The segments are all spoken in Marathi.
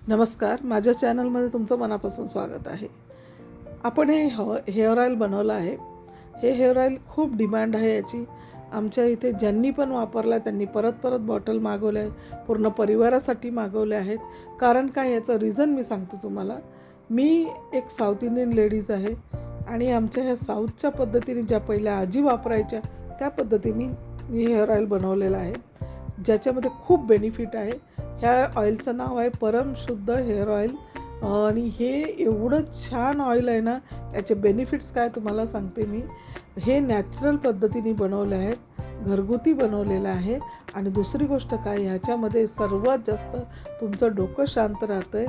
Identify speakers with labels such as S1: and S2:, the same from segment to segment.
S1: नमस्कार, माझ्या चॅनलमध्ये तुमचं मनापासून स्वागत आहे. आपण हे हेअर ऑईल बनवलं आहे. हे हेअर ऑईल खूप डिमांड आहे याची. आमच्या इथे ज्यांनी पण वापरला त्यांनी परत परत बॉटल मागवल्या आहे. पूर्ण परिवारासाठी मागवल्या आहेत. कारण काय याचं रिझन मी सांगते तुम्हाला. मी एक साऊथ इंडियन लेडीज आहे आणि आमच्या ह्या साऊथच्या पद्धतीने ज्या पहिल्या आजी वापरायच्या त्या पद्धतीने मी हेअर ऑईल बनवलेलं आहे, ज्याच्यामध्ये खूप बेनिफिट आहे. ह्या ऑइलचं नाव आहे परम शुद्ध हेअर ऑईल आणि हे एवढं छान ऑइल आहे ना. याचे बेनिफिट्स काय तुम्हाला सांगते मी. हे नॅचरल पद्धतीने बनवले आहेत, घरगुती बनवलेलं आहे. आणि दुसरी गोष्ट काय, ह्याच्यामध्ये सर्वात जास्त तुमचं डोकं शांत राहतं आहे.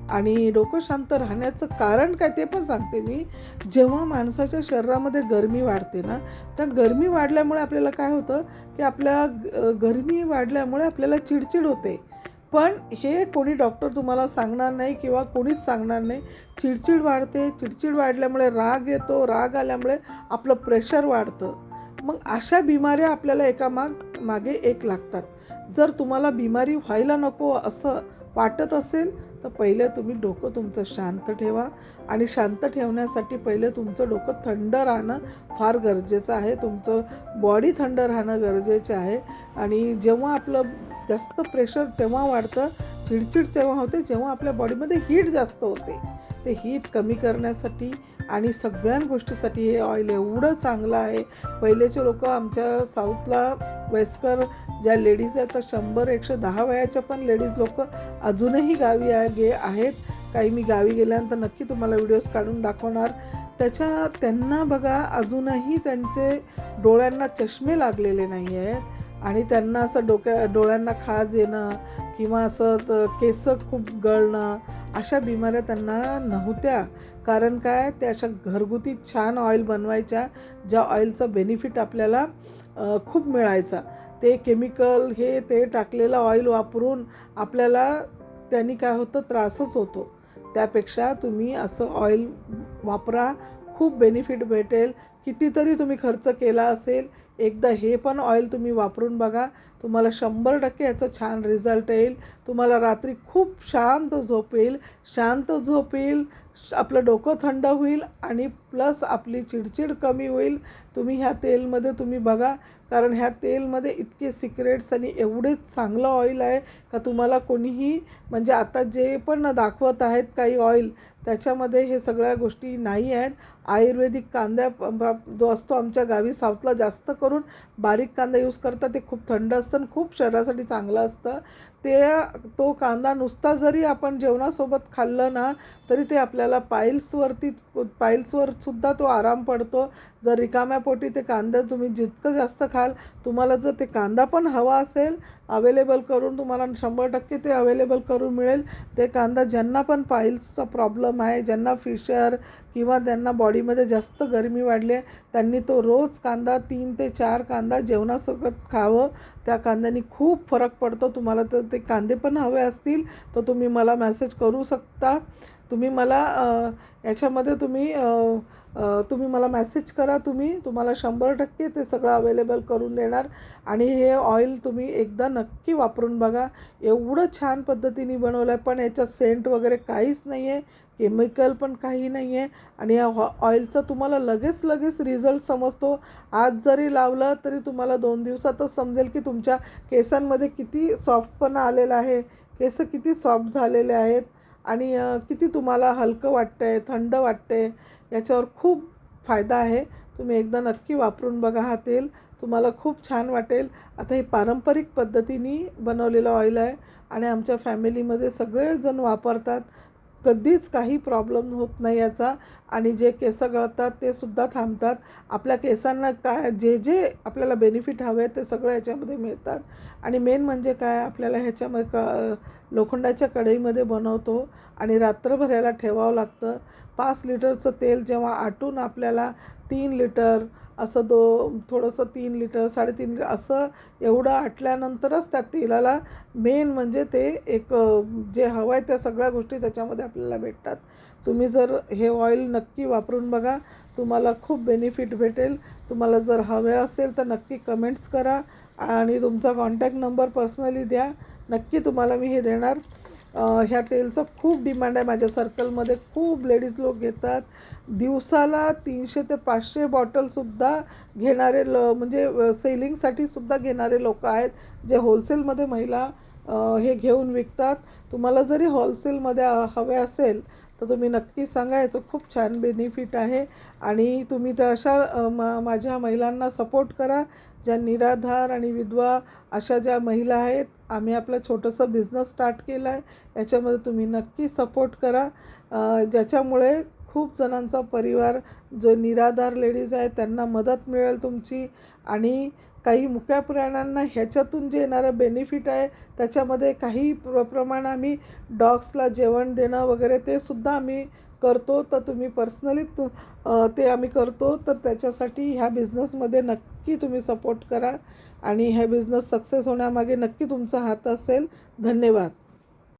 S1: आणि डोकं शांत राहण्याचं कारण काय ते पण सांगते मी. जेव्हा माणसाच्या शरीरामध्ये गरमी वाढते ना, त्या गरमी वाढल्यामुळे आपल्याला काय होतं की गरमी वाढल्यामुळे आपल्याला चिडचिड होते. पण हे कोणी डॉक्टर तुम्हाला सांगणार नाही किंवा कोणीच सांगणार नाही. चिडचिड वाढते, चिडचिड वाढल्यामुळे राग येतो, राग आल्यामुळे आपलं प्रेशर वाढतं. मग अशा बिमाऱ्या आपल्याला मागे एक लागतात. जर तुम्हाला बिमारी व्हायला नको असं वाटत असेल तर पहिले तुम्ही डोकं तुमचं शांत ठेवा. आणि शांत ठेवण्यासाठी पहिले तुमचं डोकं थंड राहणं फार गरजेचं आहे. तुमचं बॉडी थंड राहणं गरजेचं आहे. आणि जेव्हा आपलं जास्त प्रेशर तेव्हा वाढतं, चिडचिड तेव्हा होते जेव्हा आपल्या बॉडीमध्ये हीट जास्त होते. ते हीट कमी करण्यासाठी आणि सगळ्या गोष्टीसाठी हे ऑइल एवढं चांगलं आहे. पहिलेचे लोक आमच्या साऊथला वयस्कर ज्या लेडीज आहेत तर 100-110 वयाच्या पण लेडीज लोक अजूनही गावी आहेत. काही मी गावी गेल्यानंतर नक्की तुम्हाला व्हिडिओज काढून दाखवणार. त्यांना बघा अजूनही त्यांचे डोळ्यांना चष्मे लागलेले नाही आहेत आणि त्यांना असं डोळ्यांना खाज येणं किंवा असं केस खूप गळणं अशा बिमाऱ्या त्यांना नव्हत्या. कारण काय, ते अशा घरगुती छान ऑइल बनवायच्या ज्या ऑइलचं बेनिफिट आपल्याला खूप मिळायचा. ते केमिकल हे ते टाकलेलं ऑइल वापरून आपल्याला त्यांनी काय होतं, त्रासच होतो. त्यापेक्षा तुम्ही असं ऑइल वापरा, खूप बेनिफिट भेटेल. कितीतरी तुम्ही खर्च केला असेल, एकदा हे पण ऑइल तुम्ही वापरून बघा. तुम्हाला 100% याचा छान रिझल्ट येईल. तुम्हाला रात्री खूप शांत झोप येईल, आपलं डोकं थंड होईल आणि प्लस आपली चिडचिड कमी होईल. तुम्ही ह्या तेलमध्ये बघा, कारण ह्या तेलमध्ये इतके सिक्रेट्स आणि एवढेच चांगलं ऑइल आहे का तुम्हाला कोणीही म्हणजे आता जे पण दाखवत आहेत काही ऑइल त्याच्यामध्ये हे सगळ्या गोष्टी नाही आहेत. आयुर्वेदिक कांदा जो असतो आमच्या गावी साऊथला जास्त करून बारीक कांदा यूज करतात. ते खूप थंड असतं आणि खूप शरीरासाठी चांगलं असतं. तो कांदा नुसता जरी आपण जेवणासोबत खाल्लं ना तरी ते आपल्याला पाईल्सवर सुद्धा तो आराम पडतो. जर रिकाम्या पोटी ते कांदा तुम्ही जितकं जास्त खाल, तुम्हाला जर ते कांदा पण हवा असेल अवेलेबल करून, तुम्हाला 100% ते अवेलेबल करून मिळेल. ते कांदा ज्यांना पण पाईल्सचा प्रॉब्लेम आहे, ज्यांना फिशर किंवा त्यांना बॉडीमध्ये जास्त गरमी वाढली आहे, त्यांनी तो रोज 3 ते 4 कांदा जेवणासोबत खावं. त्या कांद्याने खूप फरक पडतो. तुम्हाला तर ते कांदे पण हवे असतील तर तुम्ही मला मेसेज करू शकता. तुम्ही मला याच्यामध्ये तुम्ही मला मेसेज करा. तुम्हाला 100% ते सगळं अवेलेबल करून देणार. आणि हे ऑइल तुम्ही एकदा नक्की वापरून बघा. एवढं छान पद्धतीने बनवलं आहे, पण याच्यात सेंट वगैरे काहीच नाही आहे, केमिकल पण काही नाही आहे. आणि या ऑइलचा तुम्हाला लगेच रिझल्ट समजतो. आज जरी लावलं तरी तुम्हाला 2 दिवसातच समजेल की तुमच्या केसांमध्ये किती सॉफ्टपणा आलेला आहे, केस किती सॉफ्ट झालेले आहेत आणि किती तुम्हाला हलकं वाटतं आहे, थंड वाटतं आहे. याच्यावर खूप फायदा आहे. तुम्ही एकदा नक्की वापरून बघा. हा तेल तुम्हाला खूप छान वाटेल. आता हे पारंपरिक पद्धतीने बनवलेलं ऑइल आहे आणि आमच्या फॅमिलीमध्ये सगळेजण वापरतात. कधीच काही प्रॉब्लेम होत नाही याचा. आणि जे केस गळतात ते सुद्धा थांबतात. आपल्या केसांना जे आपल्याला बेनिफिट हवे ते सगळं याच्यामध्ये मिळतात. आणि मेन म्हणजे काय, आपल्याला ह्याच्यामध्ये लोखंडाच्या कढईमध्ये बनवतो आणि रात्रभर याला ठेवावं लागतं. 5 लिटरचं तेल जेव्हा आटून आपल्याला 3 लिटर असं थोडंसं 3 लिटर 3.5 लिटर असं एवढं आटल्यानंतरच त्या तेलाला मेन म्हणजे ते जे हवं आहे त्या सगळ्या गोष्टी त्याच्यामध्ये आपल्याला भेटतात. तुम्ही जर हे ऑइल नक्की वापरून बघा, तुम्हाला खूप बेनिफिट भेटेल. तुम्हाला जर हवे असेल तर नक्की कमेंट्स करा आणि तुमचा कॉन्टॅक्ट नंबर पर्सनली द्या. नक्की तुम्हाला मी हे देणार. ह्या तेलचं खूप डिमांड आहे. माझ्या सर्कलमध्ये खूप लेडीज लोक घेतात. दिवसाला 300 ते 500 बॉटलसुद्धा घेणारे म्हणजे सेलिंगसाठी सुद्धा घेणारे लोक आहेत, जे होलसेलमध्ये महिला हे घेऊन विकतात. तुम्हाला जरी होलसेलमध्ये हवे असेल तर तुम्ही नक्की सांगा. याचं खूप छान बेनिफिट आहे आणि तुम्ही त्या अशा माझ्या महिलांना सपोर्ट करा, ज्या निराधार आणि विधवा अशा ज्या महिला आहेत. आम्ही आपलं छोटंसं बिझनेस स्टार्ट केलं आहे, याच्यामध्ये तुम्ही नक्की सपोर्ट करा, ज्याच्यामुळे खूप जणांचा परिवार जो निराधार लेडीज आहे त्यांना मदत मिळेल तुमची. आणि काही मुक्या प्राण्यांना ह्याच्यातून जे येणारं बेनिफिट आहे त्याच्यामध्ये काही प्रमाण आम्ही डॉग्सला जेवण देणं वगैरे ते सुद्धा आम्ही करतो. तर तुम्ही पर्सनली ते आम्ही करतो. तर त्याच्यासाठी ह्या बिझनेसमध्ये नक्की तुम्ही सपोर्ट करा आणि ह्या बिझनेस सक्सेस होण्यामागे नक्की तुमचा हात असेल. धन्यवाद.